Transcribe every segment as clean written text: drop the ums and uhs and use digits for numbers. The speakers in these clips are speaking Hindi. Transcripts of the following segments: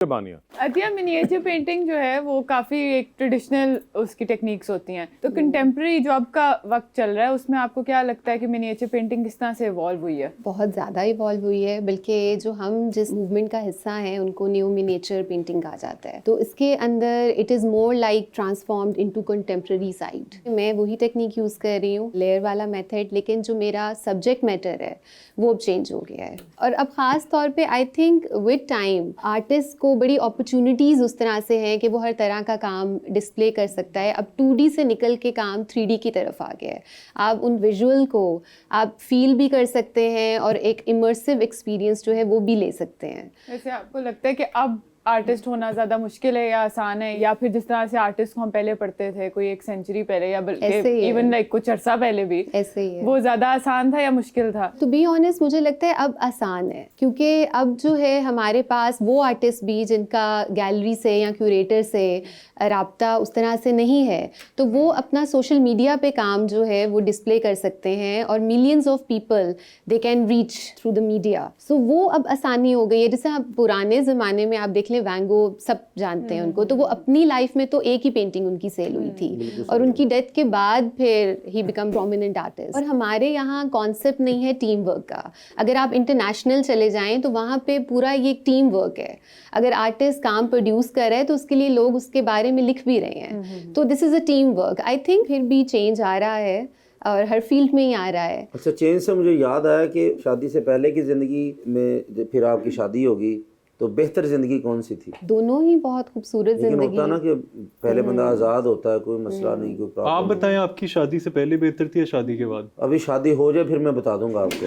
बानिया। अतिया मिनिएचर पेंटिंग जो है वो काफ़ी एक ट्रेडिशनल उसकी टेक्निक्स होती हैं, तो कंटेम्प्रेरी जो अब का वक्त चल रहा है उसमें आपको क्या लगता है कि मिनिएचर पेंटिंग किस तरह से इवॉल्व हुई है? बहुत ज़्यादा इवॉल्व हुई है, बल्कि जो हम जिस मूवमेंट का हिस्सा हैं उनको न्यू मिनिएचर पेंटिंग कहा जाता है। तो इसके अंदर it is more like transformed into contemporary side. मैं वही टेक्निक यूज़ कर रही हूँ, लेयर वाला मेथड, लेकिन जो मेरा सब्जेक्ट मैटर है वो अब चेंज हो गया है। और अब ख़ास तौर पे I think with time artist को बड़ी अपॉर्चुनिटीज़ उस तरह से हैं कि वो हर तरह का काम डिस्प्ले कर सकता है। अब 2D से निकल के काम 3D की तरफ आ गया है। आप उन विजुअल को आप फील भी कर सकते हैं और एक इमर्सिव एक्सपीरियंस जो है वो भी ले सकते हैं। वैसे आपको लगता है कि अब आर्टिस्ट होना ज़्यादा मुश्किल है या आसान है, या फिर जिस तरह से आर्टिस्ट को हम पहले पढ़ते थे कोई एक सेंचुरी पहले या बल्कि इवन लाइक कुछ अरसा पहले भी ऐसे ही है, वो ज़्यादा आसान था या मुश्किल था? टू बी ऑनेस्ट मुझे लगता है अब आसान है, क्योंकि अब जो है हमारे पास वो आर्टिस्ट भी जिनका गैलरी से या क्यूरेटर से राब्ता उस तरह से नहीं है, तो वो अपना सोशल मीडिया पे काम जो है वो डिस्प्ले कर सकते हैं और millions of people they can reach through the media. So वो अब आसानी हो गई है। जैसे आप पुराने ज़माने में आप देख लें, वैन गो सब जानते हैं उनको, तो वो अपनी लाइफ में तो एक ही पेंटिंग उनकी सेल हुई थी और उनकी डेथ के बाद फिर ही बिकम प्रोमिनेंट आर्टिस्ट। और हमारे यहाँ कॉन्सेप्ट नहीं है टीम वर्क का। अगर आप इंटरनेशनल चले जाएं तो वहाँ पे पूरा ये टीम वर्क है। अगर आर्टिस्ट काम प्रोड्यूस कर रहा है तो उसके लिए लोग उसके बारे में लिख भी रहे हैं, तो this is a team work. I think फिर भी चेंज आ रहा है और हर फील्ड में ही आ रहा है। अच्छा, चेंज से मुझे याद आया कि शादी से पहले की ज़िंदगी में फिर आपकी शादी होगी तो बेहतर ज़िंदगी कौन सी थी? दोनों ही बहुत खूबसूरत लेकिन जिंदगी। होता ना कि पहले बंदा आज़ाद होता है, कोई मसला नहीं, कोई प्रॉब्लम। आप बताएं, आपकी शादी से पहले बेहतर थी या शादी के बाद? अभी शादी हो जाए फिर मैं बता दूंगा आपको।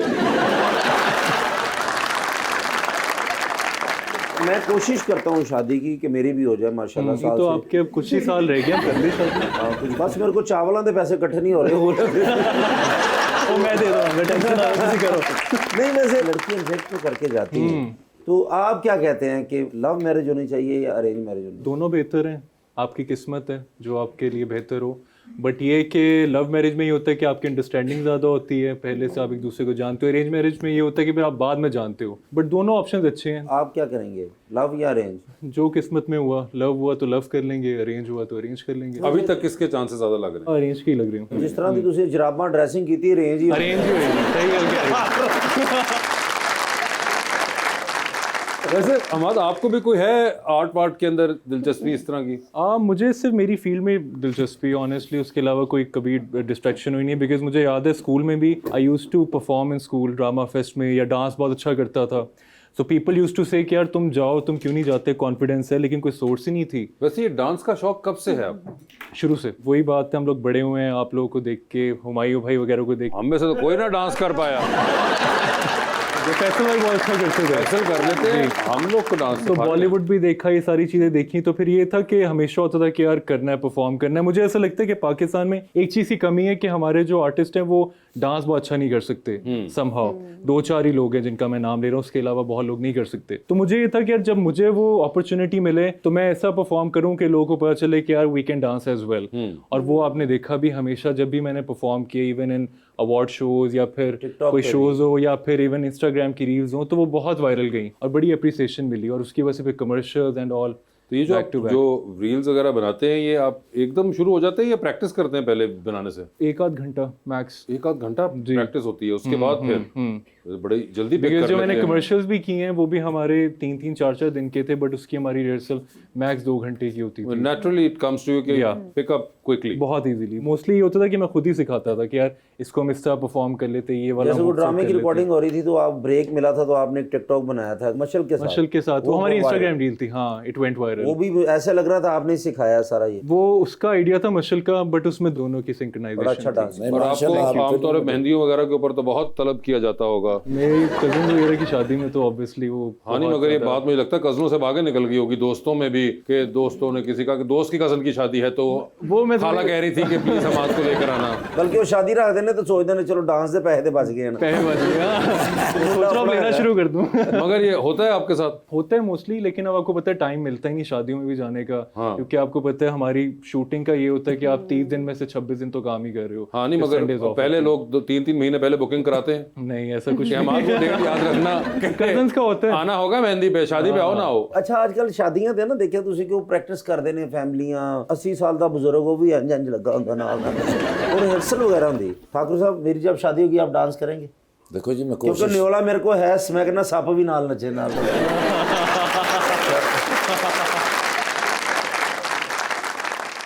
मैं कोशिश करता हूँ शादी की कि मेरी भी हो जाए माशाल्लाह। साल तो से आपके अब कुछ ही साल रह गए कर ली शादी। कुछ बस मेरे को चावलों के पैसे इकट्ठे नहीं हो रहे हो वो मैं दे दूंगा, टेंशन ना किसी करो। नहीं, वैसे लड़कियां रिजेक्ट तो करके जाती हैं, तो आप क्या कहते हैं कि लव मैरिज होनी चाहिए या अरेंज मैरिज होनी चाहिए? दोनों बेहतर हैं, आपकी किस्मत है जो आपके लिए बेहतर हो। बट ये कि लव मैरिज में ये होता है कि आपकी अंडरस्टैंडिंग ज़्यादा होती है, पहले से आप एक दूसरे को जानते हो। अरेंज मैरिज में ये होता है कि फिर आप बाद में जानते हो। बट दोनों ऑप्शंस अच्छे हैं। आप क्या करेंगे, लव या अरेंज? जो किस्मत में हुआ, लव हुआ तो लव कर लेंगे, अरेंज हुआ तो अरेंज कर लेंगे। अभी तक किसके चांसेस ज्यादा लग रहे हैं? अरेंज की लग रही हूँ। जिस तरह की तुझे जराबा ड्रेसिंग की थी, अरेंज ही अरेंज ही होगी, सही गल कह रहे वैसे हमाद, आपको भी कोई है आर्ट वार्ट के अंदर दिलचस्पी इस तरह की? मुझे सिर्फ मेरी फील्ड में दिलचस्पी ऑनेस्टली, उसके अलावा कोई कभी डिस्ट्रैक्शन हुई नहीं। बिकॉज मुझे याद है स्कूल में भी I used to perform in school drama fest में, या डांस बहुत अच्छा करता था। सो पीपल यूज्ड टू से कि यार तुम जाओ, तुम क्यों नहीं जाते, कॉन्फिडेंस है, लेकिन कोई सोर्स ही नहीं थी। वैसे ये डांस का शौक कब से है आपको? शुरू से। वही बात है, हम लोग बड़े हुए हैं आप लोगों को देख के, हुमायूं भाई वगैरह को देख के। हम में से तो कोई ना डांस कर पाया। फैसल भाई बहुत अच्छा करते थे, फैसल कर लेते हैं, हम लोग को डांस तो बॉलीवुड भी देखा, ये सारी चीज़ें देखी, तो फिर ये था कि हमेशा होता था कि यार करना है, परफॉर्म करना है। मुझे ऐसा लगता है कि पाकिस्तान में एक चीज़ की कमी है कि हमारे जो आर्टिस्ट हैं वो डांस बहुत अच्छा नहीं कर सकते समहाउ। 2-4 ही लोग हैं जिनका मैं नाम ले रहा हूँ, उसके अलावा बहुत लोग नहीं कर सकते। तो मुझे ये था कि यार जब मुझे वो अपॉर्चुनिटी मिले तो मैं ऐसा परफॉर्म करूँ कि लोगों को पता चले कि यार we can dance as well. और वो आपने देखा भी, हमेशा जब भी मैंने परफॉर्म किया, इवन इन अवार्ड शोज या फिर कोई शोज हो या फिर इवन इंस्टाग्राम की रील्स हो, तो वो बहुत वायरल गई और बड़ी अप्रिसिएशन मिली, और उसकी वजह से फिर कमर्शियल्स एंड ऑल। तो ये जो रील्स वगैरह बनाते हैं, ये आप एकदम शुरू हो जाते हैं या प्रैक्टिस करते हैं पहले बनाने से? 1-8 घंटा मैक्स। 1-8 घंटा प्रैक्टिस होती है, उसके बाद फिर बड़ी जल्दी पिक कर जो मैंने लेते हैं। कमर्शियल्स भी किए हैं वो भी हमारे 3-3, 4-4 दिन के थे, बट उसकी हमारी रिहर्सल मैक्स 2 घंटे की होती थी। Naturally it comes to you कि पिक अप क्विकली, बहुत इजीली। मोस्टली ये होता था कि मैं खुद ही सिखाता था कि यार इसको हम इस तरह परफॉर्म कर लेते, ये वाला। जैसे वो ड्रामे की रिकॉर्डिंग हो रही थी तो आप ब्रेक मिला था तो आपने एक टिकटॉक बनाया था मशल के साथ। वो हमारी इंस्टाग्राम रील थी। हाँ, इट वेंट वायरल। वो भी ऐसा लग रहा था आपने सिखाया सारा ये। वो उसका आइडिया था मशल का, बट उसमें दोनों की सिंक्रोनाइजेशन। अच्छा डांस। और आपको आमतौर पर मेहंदियों वगैरह के ऊपर तो बहुत तलब किया जाता होगा। मेरी कजिन वगैरह की शादी में तो ऑब्वियसली वो। हाँ नहीं, मगर ये बात मुझे लगता है कजनों से भागे निकल गई होगी, दोस्तों में भी, कि दोस्तों ने किसी का दोस्त की कजन की शादी है तो वो मैं खाला कह रही थी कि प्लीज हम आपको लेकर आना। बल्कि वो शादी रख देने तो सोचते हैं चलो डांस दे पैसे बच गए ना। पैसे बच गए, सोच रहा हूँ लेना शुरू कर दूँ। मगर ये होता है आपके साथ? होता है मोस्टली, लेकिन अब आपको पता है टाइम मिलता ही नहीं शादियों में भी जाने का। क्योंकि आपको पता है हमारी शूटिंग का ये होता है कि आप 30 दिन में से 26 दिन तो काम ही कर रहे हो। हाँ नहीं, मगर पहले लोग 3-3 महीने पहले बुकिंग कराते हैं। नहीं, ऐसा कुछ शहमाद को डेट याद रखना कजन्स का होता है। आना होगा मेहंदी पे, शादी पे आओ ना हो। ਅੱਛਾ ਅੱਜ ਕੱਲ ਸ਼ਾਦੀਆਂ ਤੇ ਨਾ ਦੇਖਿਆ ਤੁਸੀਂ ਕਿ ਉਹ ਪ੍ਰੈਕਟਿਸ ਕਰਦੇ ਨੇ ਫੈਮਲੀਆਂ 80 ਸਾਲ ਦਾ ਬਜ਼ੁਰਗ ਉਹ ਵੀ ਇੰਜ ਇੰਜ ਲੱਗਾ ਹੁੰਦਾ ਨਾਲ ਨਾਲ और रिहर्सल वगैरह होती। ठाकुर साहब मेरी जब शादी होगी आप डांस करेंगे? देखो जी मैं क्योंकि कोशिश न्योला मेरे को है, मैं कहना सप भी नाल नचे नाल।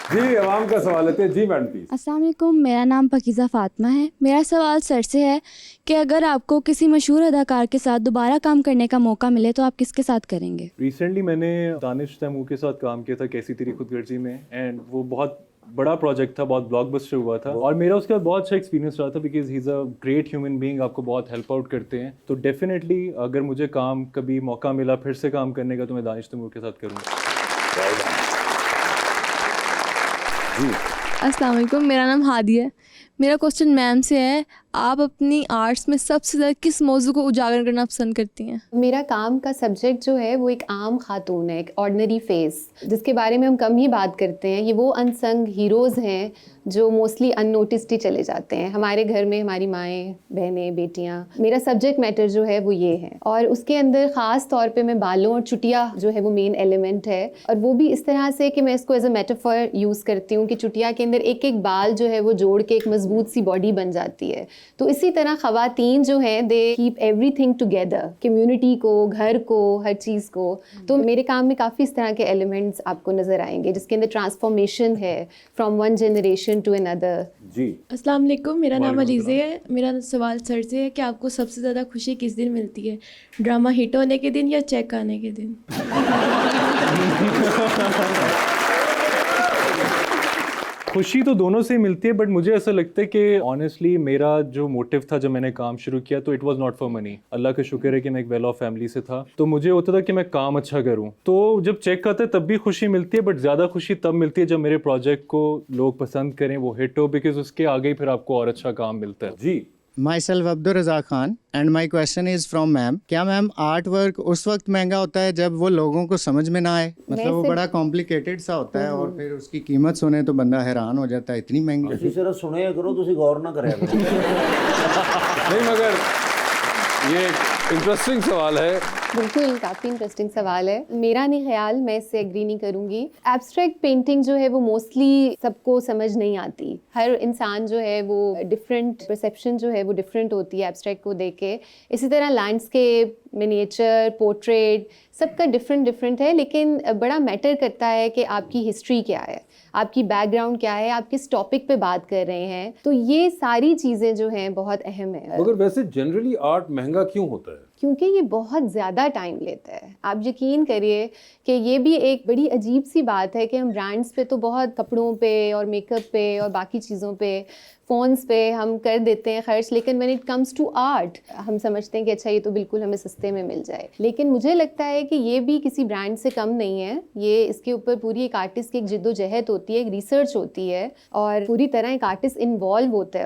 जी अवाम का सवाल लेते हैं। जी मैडम प्लीज। अस्सलाम वालेकुम, मेरा नाम पकीज़ा फ़ातिमा है। मेरा सवाल सर से है कि अगर आपको किसी मशहूर अदाकार के साथ दोबारा काम करने का मौका मिले तो आप किसके साथ करेंगे? रिसेंटली मैंने दानिश तैमूर के साथ काम किया था कैसी तेरी खुदगर्जी में, एंड वो बहुत बड़ा प्रोजेक्ट था, बहुत ब्लॉकबस्टर हुआ था और मेरा उसके बाद बहुत अच्छा एक्सपीरियंस रहा था because he is a great human being, आपको बहुत हेल्प आउट करते हैं। तो डेफिनेटली अगर मुझे काम कभी मौका मिला फिर से काम करने का तो मैं दानिश तैमूर के साथ करूँगा। अस्सलाम वालेकुम, मेरा नाम हादी है। मेरा क्वेश्चन मैम से है, आप अपनी आर्ट्स में सबसे ज़्यादा किस मौजू को उजागर करना पसंद करती हैं? मेरा काम का सब्जेक्ट जो है वो एक आम खातून है, एक ऑर्डिनरी फेस, जिसके बारे में हम कम ही बात करते हैं। ये वो अनसंग हीरोज़ हैं जो मोस्टली अननोटिस्ड ही चले जाते हैं हमारे घर में, हमारी माएँ, बहनें, बेटियाँ। मेरा सब्जेक्ट मैटर जो है वो ये है और उसके अंदर ख़ास तौर पे मैं बालों और चुटिया जो है वो मेन एलिमेंट है, और वो भी इस तरह से कि मैं इसको एज अ मेटाफर यूज़ करती हूँ कि चुटिया के अंदर एक एक बाल जो है वो जोड़ के एक मजबूत सी बॉडी बन जाती है। तो इसी तरह ख़वातीन जो हैं they keep everything together, community को, घर को, हर चीज़ को। तो मेरे काम में काफ़ी इस तरह के एलिमेंट्स आपको नज़र आएंगे जिसके अंदर ट्रांसफॉर्मेशन है from one generation to another. जी अस्सलाम वालेकुम, मेरा नाम अलीज़े है। मेरा सवाल सर से है कि आपको सबसे ज़्यादा खुशी किस दिन मिलती है, ड्रामा हिट होने के दिन या चेक आने के दिन? खुशी तो दोनों से ही मिलती है, बट मुझे ऐसा लगता है कि ऑनेस्टली मेरा जो मोटिव था जब मैंने काम शुरू किया तो it was not for money. Allah का शुक्र है कि मैं एक वेल ऑफ फैमिली से था, तो मुझे होता था कि मैं काम अच्छा करूं। तो जब चेक आता है तब भी खुशी मिलती है, बट ज़्यादा खुशी तब मिलती है जब मेरे प्रोजेक्ट को लोग पसंद करें, वो हिट हो, बिकॉज उसके आगे ही फिर आपको और अच्छा काम मिलता है। जी Myself Abdur Raza Khan and my question is from ma'am. क्या मैम आर्ट वर्क उस वक्त महंगा होता है जब वो लोगों को समझ में ना आए? मतलब वो बड़ा कॉम्प्लिकेटेड सा होता है और फिर उसकी कीमत सुने तो बंदा हैरान हो जाता है, इतनी महंगी। ਤੁਸੀਂ ਸਿਰਫ ਸੁਣਿਆ ਕਰੋ, ਤੁਸੀਂ ਗੌਰ ਨਾ करिया करो। नहीं मगर ये इंटरेस्टिंग सवाल है। बिल्कुल, काफ़ी इंटरेस्टिंग सवाल है। मेरा नहीं ख्याल, मैं इससे एग्री नहीं करूँगी। एब्स्ट्रैक्ट पेंटिंग जो है वो मोस्टली सबको समझ नहीं आती। हर इंसान जो है वो डिफरेंट परसेप्शन जो है वो डिफरेंट होती है एब्स्ट्रैक्ट को देख के। इसी तरह लैंडस्केप, मिनिएचर, पोर्ट्रेट, सबका डिफरेंट है, लेकिन बड़ा मैटर करता है कि आपकी हिस्ट्री क्या है, आपकी बैकग्राउंड क्या है, आप किस टॉपिक पे बात कर रहे हैं। तो ये सारी चीज़ें जो हैं बहुत अहम है। मगर वैसे जनरली आर्ट महंगा क्यों होता है? क्योंकि ये बहुत ज़्यादा टाइम लेता है। आप यकीन करिए कि ये भी एक बड़ी अजीब सी बात है कि हम ब्रांड्स पे तो बहुत कपड़ों पे और मेकअप पे और बाकी चीज़ों पे, फ़ोन्स पे हम कर देते हैं खर्च, लेकिन when it comes to art हम समझते हैं कि अच्छा ये तो बिल्कुल हमें सस्ते में मिल जाए। लेकिन मुझे लगता है कि ये भी किसी ब्रांड से कम नहीं है। ये इसके ऊपर पूरी एक आर्टिस्ट की एक जिद्दोजहद होती है, एक रिसर्च होती है और पूरी तरह एक आर्टिस्ट इन्वॉल्व होता है